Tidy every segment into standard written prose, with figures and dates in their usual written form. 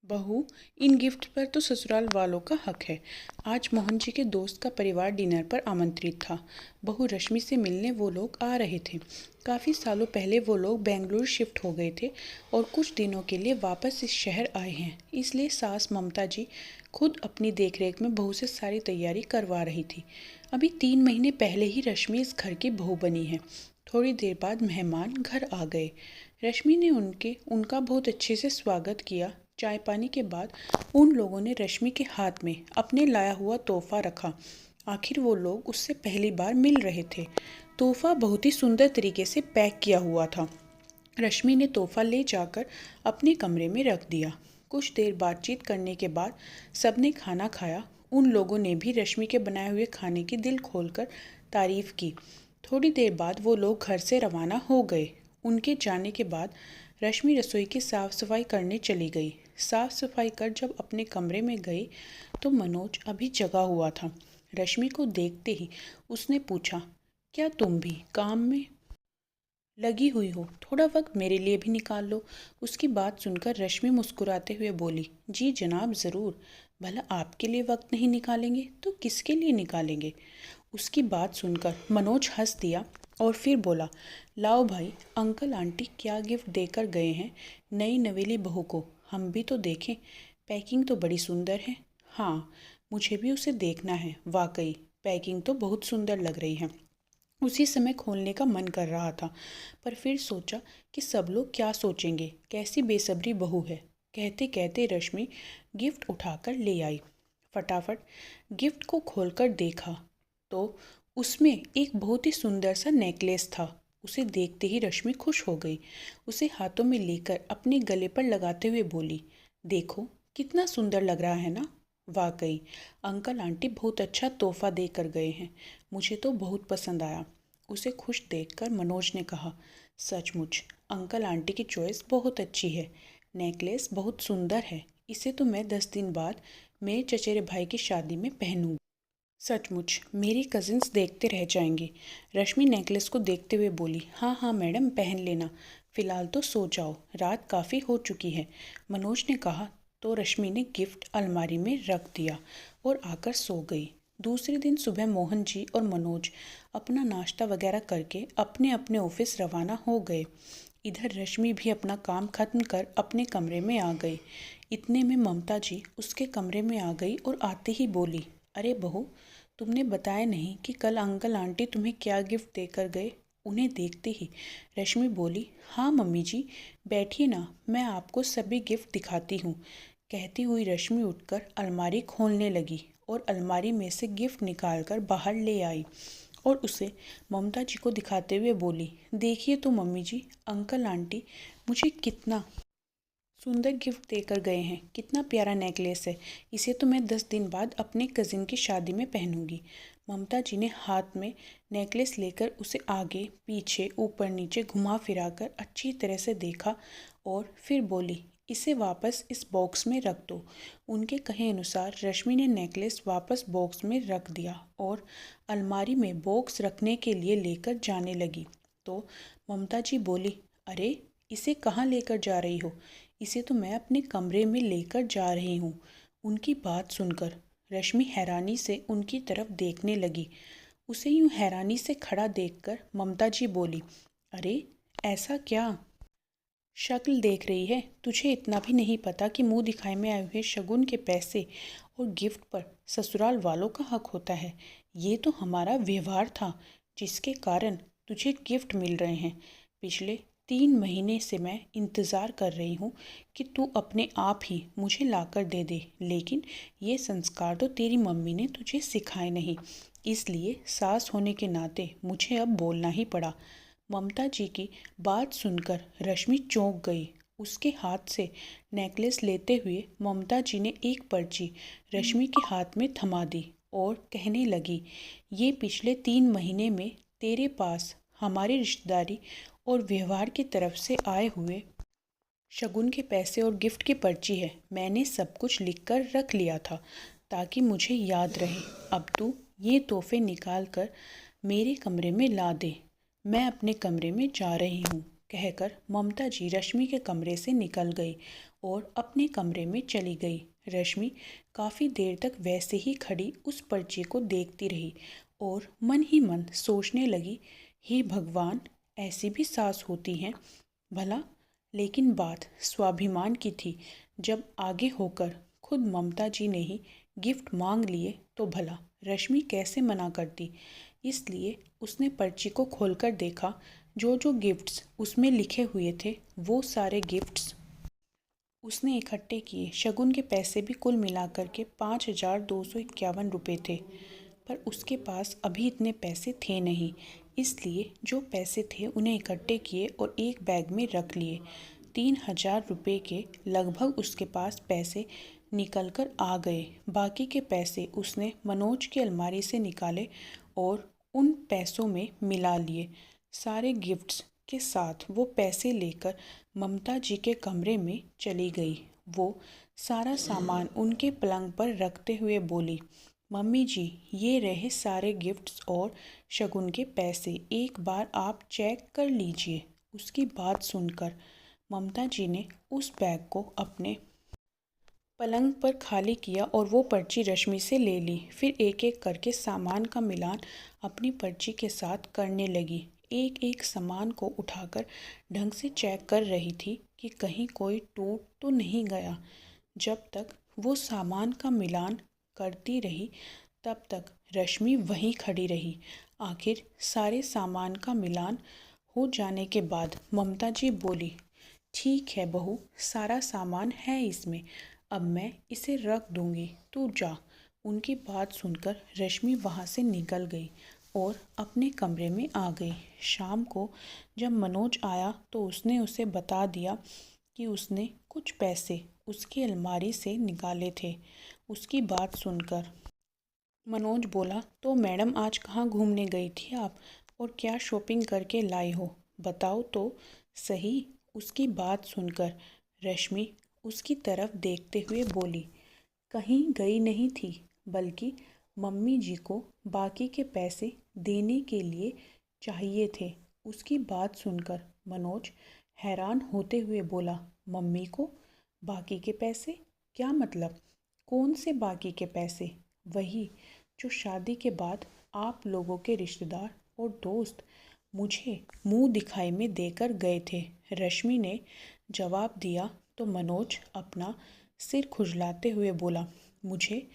बहू, इन गिफ्ट पर तो ससुराल वालों का हक है। आज मोहन जी के दोस्त का परिवार डिनर पर आमंत्रित था। बहू रश्मि से मिलने वो लोग आ रहे थे। काफ़ी सालों पहले वो लोग बेंगलुरु शिफ्ट हो गए थे और कुछ दिनों के लिए वापस इस शहर आए हैं। इसलिए सास ममता जी खुद अपनी देखरेख में बहू से सारी तैयारी करवा रही थी। अभी 3 महीने पहले ही रश्मि इस घर की बहू बनी है। थोड़ी देर बाद मेहमान घर आ गए। रश्मि ने उनका बहुत अच्छे से स्वागत किया। चाय पानी के बाद उन लोगों ने रश्मि के हाथ में अपने लाया हुआ तोहफा रखा। आखिर वो लोग उससे पहली बार मिल रहे थे। तोहफा बहुत ही सुंदर तरीके से पैक किया हुआ था। रश्मि ने तोहफा ले जाकर अपने कमरे में रख दिया। कुछ देर बातचीत करने के बाद सबने खाना खाया। उन लोगों ने भी रश्मि के बनाए हुए खाने की दिल खोलकर तारीफ की। थोड़ी देर बाद वो लोग घर से रवाना हो गए। उनके जाने के बाद रश्मि रसोई की साफ सफाई करने चली गई। साफ सफाई कर जब अपने कमरे में गई तो मनोज अभी जगा हुआ था। रश्मि को देखते ही उसने पूछा, क्या तुम भी काम में लगी हुई हो? थोड़ा वक्त मेरे लिए भी निकाल लो। उसकी बात सुनकर रश्मि मुस्कुराते हुए बोली, जी जनाब, ज़रूर। भला आपके लिए वक्त नहीं निकालेंगे तो किसके लिए निकालेंगे? उसकी बात सुनकर मनोज हंस दिया और फिर बोला, लाओ भाई, अंकल आंटी क्या गिफ्ट देकर गए हैं नई नवेली बहू को, हम भी तो देखें। पैकिंग तो बड़ी सुंदर है। हाँ, मुझे भी उसे देखना है। वाकई पैकिंग तो बहुत सुंदर लग रही है। उसी समय खोलने का मन कर रहा था, पर फिर सोचा कि सब लोग क्या सोचेंगे, कैसी बेसब्री बहू है। कहते कहते रश्मि गिफ्ट उठाकर ले आई। फटाफट गिफ्ट को खोलकर देखा तो उसमें एक बहुत ही सुंदर सा नेकलेस था। उसे देखते ही रश्मि खुश हो गई। उसे हाथों में लेकर अपने गले पर लगाते हुए बोली, देखो कितना सुंदर लग रहा है ना। वाकई अंकल आंटी बहुत अच्छा तोहफा देकर गए हैं। मुझे तो बहुत पसंद आया। उसे खुश देखकर मनोज ने कहा, सचमुच अंकल आंटी की चॉइस बहुत अच्छी है। नेकलेस बहुत सुंदर है। इसे तो मैं 10 दिन बाद मेरे चचेरे भाई की शादी में पहनूंगी। सचमुच मेरी कजिन्स देखते रह जाएंगी। रश्मि नेकलेस को देखते हुए बोली, हाँ हाँ मैडम, पहन लेना। फिलहाल तो सो जाओ, रात काफ़ी हो चुकी है। मनोज ने कहा तो रश्मि ने गिफ्ट अलमारी में रख दिया और आकर सो गई। दूसरे दिन सुबह मोहन जी और मनोज अपना नाश्ता वगैरह करके अपने अपने ऑफिस रवाना हो गए। इधर रश्मि भी अपना काम खत्म कर अपने कमरे में आ गई। इतने में ममता जी उसके कमरे में आ गई और आते ही बोली, अरे बहू, तुमने बताया नहीं कि कल अंकल आंटी तुम्हें क्या गिफ्ट देकर गए। उन्हें देखते ही रश्मि बोली, हाँ मम्मी जी, बैठिए ना, मैं आपको सभी गिफ्ट दिखाती हूँ। कहती हुई रश्मि उठकर अलमारी खोलने लगी और अलमारी में से गिफ्ट निकालकर बाहर ले आई और उसे ममता जी को दिखाते हुए बोली, देखिए तो मम्मी जी, अंकल आंटी मुझे कितना सुंदर गिफ्ट देकर गए हैं। कितना प्यारा नेकलेस है। इसे तो मैं 10 दिन बाद अपने कज़िन की शादी में पहनूंगी। ममता जी ने हाथ में नेकलेस लेकर उसे आगे पीछे ऊपर नीचे घुमा फिरा कर अच्छी तरह से देखा और फिर बोली, इसे वापस इस बॉक्स में रख दो। उनके कहे अनुसार रश्मि ने नेकलेस वापस बॉक्स में रख दिया और अलमारी में बॉक्स रखने के लिए लेकर जाने लगी तो ममता जी बोली, अरे इसे कहाँ लेकर जा रही हो? इसे तो मैं अपने कमरे में लेकर जा रही हूँ। उनकी बात सुनकर रश्मि हैरानी से उनकी तरफ देखने लगी। उसे यूं हैरानी से खड़ा देखकर ममता जी बोली, अरे ऐसा क्या शक्ल देख रही है? तुझे इतना भी नहीं पता कि मुंह दिखाए में आए हुए शगुन के पैसे और गिफ्ट पर ससुराल वालों का हक होता है। ये तो हमारा व्यवहार था जिसके कारण तुझे गिफ्ट मिल रहे हैं। पिछले 3 महीने से मैं इंतज़ार कर रही हूँ कि तू अपने आप ही मुझे लाकर दे दे, लेकिन ये संस्कार तो तेरी मम्मी ने तुझे सिखाए नहीं। इसलिए सास होने के नाते मुझे अब बोलना ही पड़ा। ममता जी की बात सुनकर रश्मि चौंक गई। उसके हाथ से नेकलेस लेते हुए ममता जी ने एक पर्ची रश्मि के हाथ में थमा दी और कहने लगी, ये पिछले 3 महीने में तेरे पास हमारी रिश्तेदारी और व्यवहार की तरफ से आए हुए शगुन के पैसे और गिफ्ट की पर्ची है। मैंने सब कुछ लिखकर रख लिया था ताकि मुझे याद रहे। अब तू ये तोहफे निकाल कर मेरे कमरे में ला दे। मैं अपने कमरे में जा रही हूँ। कहकर ममता जी रश्मि के कमरे से निकल गई और अपने कमरे में चली गई। रश्मि काफ़ी देर तक वैसे ही खड़ी उस पर्ची को देखती रही और मन ही मन सोचने लगी, हे भगवान, ऐसी भी सास होती हैं भला। लेकिन बात स्वाभिमान की थी। जब आगे होकर खुद ममता जी ने ही गिफ्ट मांग लिए तो भला रश्मि कैसे मना करती। इसलिए उसने पर्ची को खोलकर देखा। जो जो गिफ्ट्स उसमें लिखे हुए थे वो सारे गिफ्ट्स उसने इकट्ठे किए। शगुन के पैसे भी कुल मिलाकर के 5,251 रुपये थे। पर उसके पास अभी इतने पैसे थे नहीं, इसलिए जो पैसे थे उन्हें इकट्ठे किए और एक बैग में रख लिए। 3,000 रुपये के लगभग उसके पास पैसे निकल कर आ गए। बाकी के पैसे उसने मनोज की अलमारी से निकाले और उन पैसों में मिला लिए। सारे गिफ्ट्स के साथ वो पैसे लेकर ममता जी के कमरे में चली गई। वो सारा सामान उनके पलंग पर रखते हुए बोली, मम्मी जी, ये रहे सारे गिफ्ट्स और शगुन के पैसे, एक बार आप चेक कर लीजिए। उसकी बात सुनकर ममता जी ने उस बैग को अपने पलंग पर खाली किया और वो पर्ची रश्मि से ले ली। फिर एक एक करके सामान का मिलान अपनी पर्ची के साथ करने लगी। एक एक सामान को उठाकर ढंग से चेक कर रही थी कि कहीं कोई टूट तो नहीं गया। जब तक वो सामान का मिलान करती रही तब तक रश्मि वहीं खड़ी रही। आखिर सारे सामान का मिलान हो जाने के बाद ममता जी बोली, ठीक है बहू, सारा सामान है इसमें, अब मैं इसे रख दूंगी, तू जा। उनकी बात सुनकर रश्मि वहाँ से निकल गई और अपने कमरे में आ गई। शाम को जब मनोज आया तो उसने उसे बता दिया कि उसने कुछ पैसे उसकी अलमारी से निकाले थे। उसकी बात सुनकर मनोज बोला, तो मैडम आज कहाँ घूमने गई थी आप और क्या शॉपिंग करके लाई हो, बताओ तो सही। उसकी बात सुनकर रश्मि उसकी तरफ देखते हुए बोली, कहीं गई नहीं थी, बल्कि मम्मी जी को बाकी के पैसे देने के लिए चाहिए थे। उसकी बात सुनकर मनोज हैरान होते हुए बोला, मम्मी को बाकी के पैसे, क्या मतलब, कौन से बाकी के पैसे? वही जो शादी के बाद आप लोगों के रिश्तेदार और दोस्त मुझे मुंह दिखाई में देकर गए थे। रश्मि ने जवाब दिया तो मनोज अपना सिर खुजलाते हुए बोला, मुझे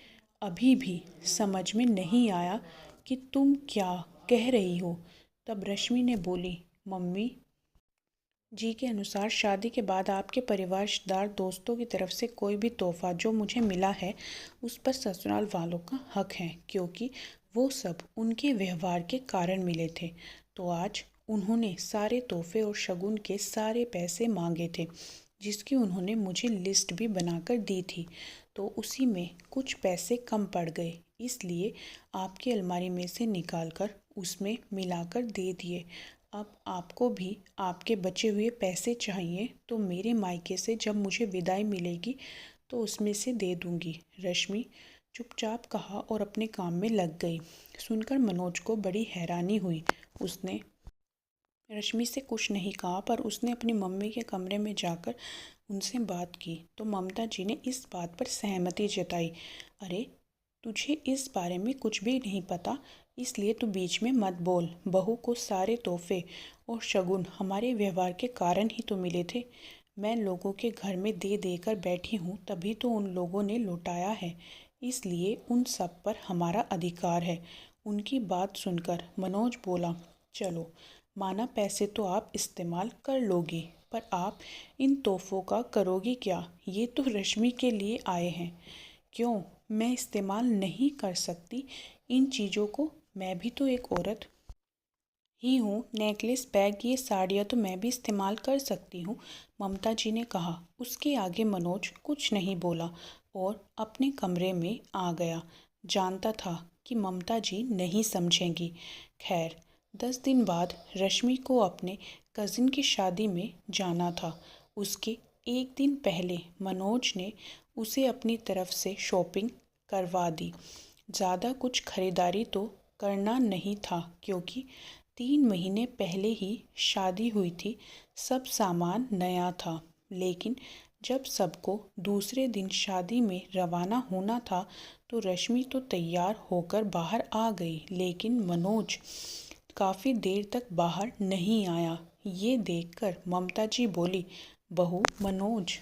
अभी भी समझ में नहीं आया कि तुम क्या कह रही हो। तब रश्मि ने बोली, मम्मी जी के अनुसार शादी के बाद आपके परिवार, रिश्तेदार, दोस्तों की तरफ से कोई भी तोहफा जो मुझे मिला है उस पर ससुराल वालों का हक है, क्योंकि वो सब उनके व्यवहार के कारण मिले थे। तो आज उन्होंने सारे तोहफे और शगुन के सारे पैसे मांगे थे, जिसकी उन्होंने मुझे लिस्ट भी बनाकर दी थी। तो उसी में कुछ पैसे कम पड़ गए, इसलिए आपकी अलमारी में से निकालकर उसमें मिलाकर दे दिए। अब आपको भी आपके बचे हुए पैसे चाहिए तो मेरे मायके से जब मुझे विदाई मिलेगी तो उसमें से दे दूंगी। रश्मि चुपचाप कहा और अपने काम में लग गई। सुनकर मनोज को बड़ी हैरानी हुई। उसने रश्मि से कुछ नहीं कहा, पर उसने अपनी मम्मी के कमरे में जाकर उनसे बात की तो ममता जी ने इस बात पर सहमति जताई। अरे, तुझे इस बारे में कुछ भी नहीं पता, इसलिए तू बीच में मत बोल। बहू को सारे तोहफे और शगुन हमारे व्यवहार के कारण ही तो मिले थे। मैं लोगों के घर में दे देकर बैठी हूँ, तभी तो उन लोगों ने लौटाया है, इसलिए उन सब पर हमारा अधिकार है। उनकी बात सुनकर मनोज बोला, चलो माना पैसे तो आप इस्तेमाल कर लोगी, पर आप इन तोहफों का करोगी क्या? ये तो रश्मि के लिए आए हैं। क्यों मैं इस्तेमाल नहीं कर सकती इन चीज़ों को? मैं भी तो एक औरत ही हूँ। नेकलेस, बैग, ये साड़ियाँ तो मैं भी इस्तेमाल कर सकती हूँ, ममता जी ने कहा। उसके आगे मनोज कुछ नहीं बोला और अपने कमरे में आ गया। जानता था कि ममता जी नहीं समझेंगी। खैर, 10 दिन बाद रश्मि को अपने कज़िन की शादी में जाना था। उसके एक दिन पहले मनोज ने उसे अपनी तरफ से शॉपिंग करवा दी। ज़्यादा कुछ खरीदारी तो करना नहीं था, क्योंकि 3 महीने पहले ही शादी हुई थी। सब सामान नया था, लेकिन जब सबको दूसरे दिन शादी में रवाना होना था तो रश्मि तो तैयार होकर बाहर आ गई, लेकिन मनोज काफ़ी देर तक बाहर नहीं आया। ये देखकर ममता जी बोली, बहू मनोज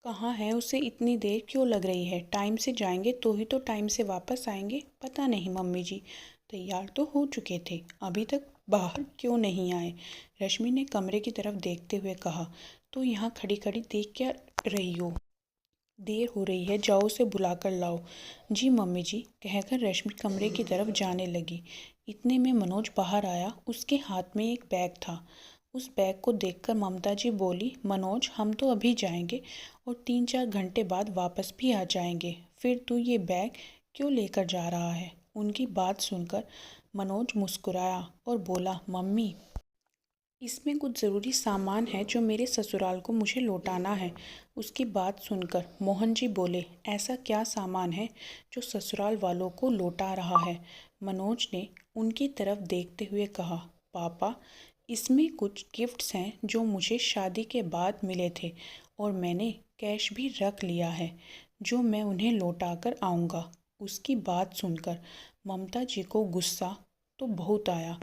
कहाँ है? उसे इतनी देर क्यों लग रही है? टाइम से जाएंगे तो ही तो टाइम से वापस आएंगे। पता नहीं मम्मी जी, तैयार तो हो चुके थे, अभी तक बाहर क्यों नहीं आए? रश्मि ने कमरे की तरफ देखते हुए कहा। तो यहाँ खड़ी खड़ी देख क्या रही हो? देर हो रही है, जाओ उसे बुला कर लाओ। जी मम्मी जी, कहकर रश्मि कमरे की तरफ जाने लगी। इतने में मनोज बाहर आया। उसके हाथ में एक बैग था। उस बैग को देखकर ममता जी बोली, मनोज हम तो अभी जाएंगे और 3-4 घंटे बाद वापस भी आ जाएंगे, फिर तू ये बैग क्यों लेकर जा रहा है? उनकी बात सुनकर मनोज मुस्कुराया और बोला, मम्मी इसमें कुछ ज़रूरी सामान है जो मेरे ससुराल को मुझे लौटाना है। उसकी बात सुनकर मोहन जी बोले, ऐसा क्या सामान है जो ससुराल वालों को लौटा रहा है? मनोज ने उनकी तरफ देखते हुए कहा, पापा इसमें कुछ गिफ्ट्स हैं जो मुझे शादी के बाद मिले थे और मैंने कैश भी रख लिया है जो मैं उन्हें लौटा कर आऊँगा। उसकी बात सुनकर ममता जी को गुस्सा तो बहुत आया।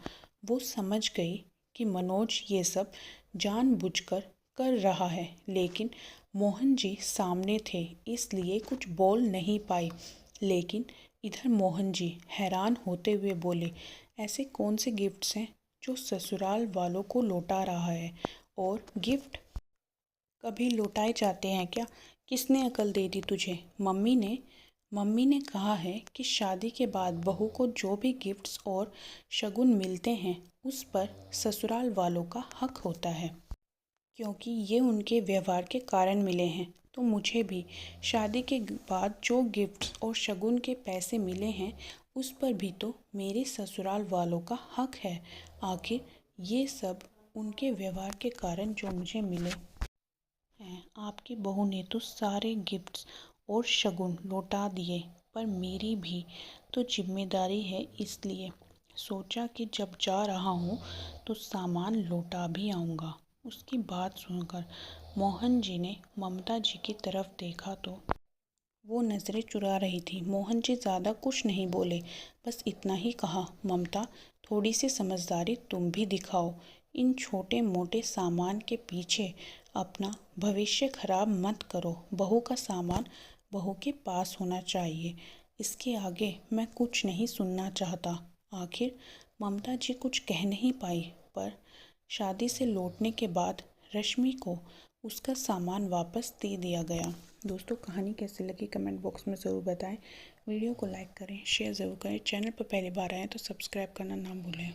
वो समझ गई कि मनोज ये सब जानबूझकर कर रहा है, लेकिन मोहन जी सामने थे इसलिए कुछ बोल नहीं पाई। लेकिन इधर मोहन जी हैरान होते हुए बोले, ऐसे कौन से गिफ्ट्स हैं जो ससुराल वालों को लौटा रहा है? और गिफ्ट कभी लौटाए जाते हैं क्या? किसने अकल दे दी तुझे? मम्मी ने कहा है कि शादी के बाद बहू को जो भी गिफ्ट्स और शगुन मिलते हैं उस पर ससुराल वालों का हक होता है, क्योंकि ये उनके व्यवहार के कारण मिले हैं। तो मुझे भी शादी के बाद जो गिफ्ट्स और शगुन के पैसे मिले हैं उस पर भी तो मेरे ससुराल वालों का हक है। आखिर ये सब उनके व्यवहार के कारण जो मुझे मिले हैं। आपकी बहू ने तो सारे गिफ्ट्स और शगुन लौटा दिए, पर मेरी भी तो जिम्मेदारी है, इसलिए सोचा कि जब जा रहा हूँ तो सामान लौटा भी आऊँगा। उसकी बात सुनकर मोहन जी ने ममता जी की तरफ देखा तो वो नज़रें चुरा रही थी। मोहन जी ज़्यादा कुछ नहीं बोले, बस इतना ही कहा, ममता थोड़ी सी समझदारी तुम भी दिखाओ। इन छोटे मोटे सामान के पीछे अपना भविष्य खराब मत करो। बहू का सामान बहू के पास होना चाहिए। इसके आगे मैं कुछ नहीं सुनना चाहता। आखिर ममता जी कुछ कह नहीं पाई, पर शादी से लौटने के बाद रश्मि को उसका सामान वापस दे दिया गया। दोस्तों कहानी कैसी लगी कमेंट बॉक्स में ज़रूर बताएं। वीडियो को लाइक करें, शेयर ज़रूर करें। चैनल पर पहली बार आएँ तो सब्सक्राइब करना ना भूलें।